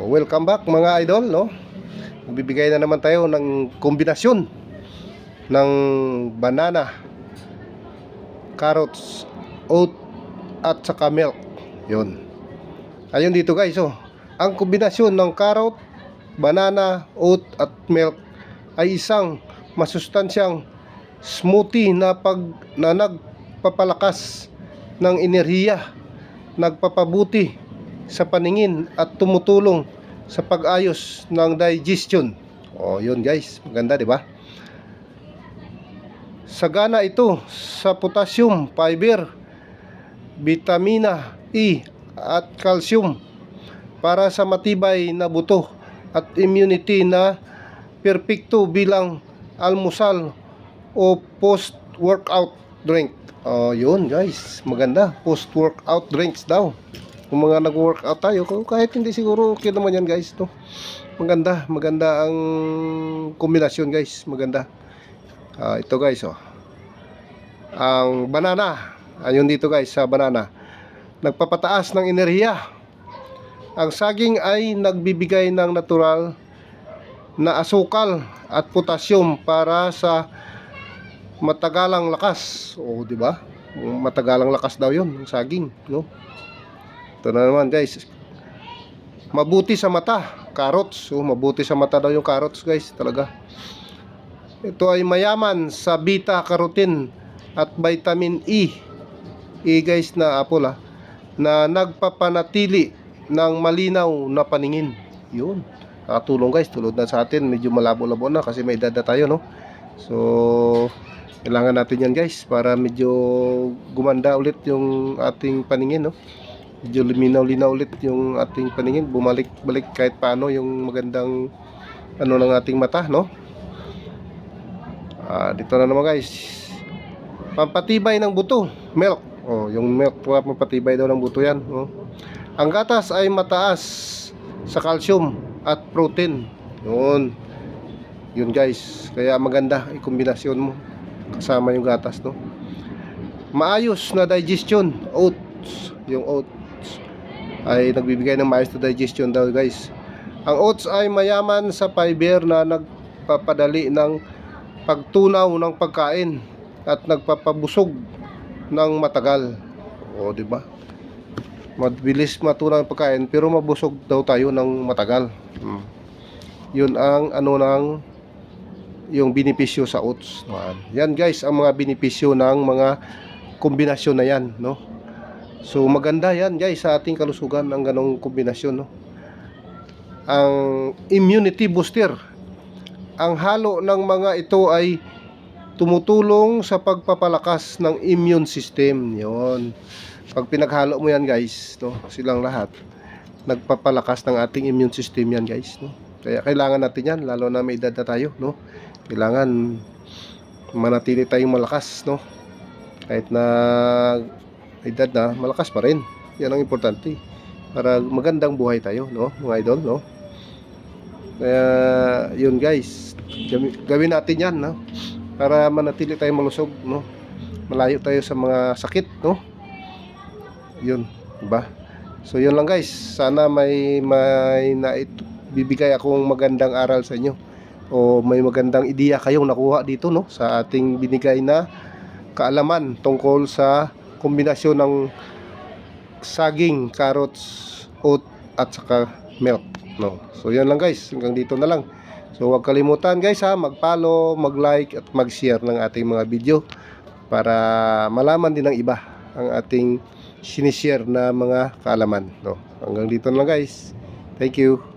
Welcome back mga idol, no? Magbibigay na naman tayo ng kombinasyon ng banana, carrots, oat at saka milk. 'Yun. Ayun dito guys, oh. Ang kombinasyon ng carrot, banana, oat at milk ay isang masustansyang smoothie na nagpapalakas ng enerhiya, nagpapabuti sa paningin at tumutulong sa pag-ayos ng digestion. Oh, yun guys, maganda 'di ba? Sagana ito sa potassium, fiber, vitamina E at calcium para sa matibay na buto at immunity na perpekto bilang almusal o post-workout drink. Oh, yun guys, maganda. Post-workout drinks daw. Kung mga nag-workout tayo, kahit hindi siguro okay naman yan guys, no? Maganda ang kombinasyon guys, maganda. Ito guys, oh. Ang banana, ayun dito guys sa banana, nagpapataas ng enerhiya. Ang saging ay nagbibigay ng natural na asukal at potassium para sa matagalang lakas. Oh, di ba? Matagalang lakas daw 'yon, ang saging, no? Ito na naman guys, mabuti sa mata, carrots. So, mabuti sa mata daw yung carrots guys, talaga. Ito ay mayaman sa beta carotene at vitamin E. E guys na apple, na nagpapanatili ng malinaw na paningin. Yun, nakatulong guys, tulad na sa atin, medyo malabo-labo na kasi may edad na tayo, no? So kailangan natin yan guys para medyo gumanda ulit yung ating paningin, no? Medyo luminaw-linaw ulit yung ating paningin, bumalik-balik kahit paano yung magandang ano ng ating mata, no? Dito na naman guys, pampatibay ng buto, milk. Oh, yung milk, pampatibay daw ng buto yan, no? Ang gatas ay mataas sa calcium at protein. Yun guys, kaya maganda i-kombinasyon mo kasama yung gatas, no? Maayos na digestion, oats. Yung oats ay nagbibigay ng maayos na digestion daw guys. Ang oats ay mayaman sa fiber na nagpapadali ng pagtunaw ng pagkain at nagpapabusog ng matagal. O, di ba? Mabilis matunaw ang pagkain pero mabusog daw tayo ng matagal. Yun ang ano ng yung benepisyo sa oats. Yan guys ang mga benepisyo ng mga kombinasyon na yan, no? So maganda yan guys sa ating kalusugan ang ganong kombinasyon, no? Ang immunity booster, ang halo ng mga ito ay tumutulong sa pagpapalakas ng immune system. Yon, pag pinaghalo mo yan guys, no, silang lahat nagpapalakas ng ating immune system yan guys, no? Kaya kailangan natin yan, lalo na may edad na tayo, no? Kailangan manatili tayong malakas, no? Kahit na edad na, malakas pa rin. Yan ang importante para magandang buhay tayo, no, mga idol, no? Kaya yun guys, gawin natin yan, no? Para manatili tayong malusog, no? Malayo tayo sa mga sakit, no? Yun, diba? So yun lang guys, sana may bibigay akong magandang aral sa inyo o may magandang ideya kayong nakuha dito, no, sa ating binigay na kaalaman tungkol sa kombinasyon ng saging, carrots, oat at saka milk, no. So yan lang guys, hanggang dito na lang. So huwag kalimutan guys mag-follow, mag-like at mag-share ng ating mga video para malaman din ng iba ang ating sinishare na mga kaalaman, no. Hanggang dito na lang guys. Thank you.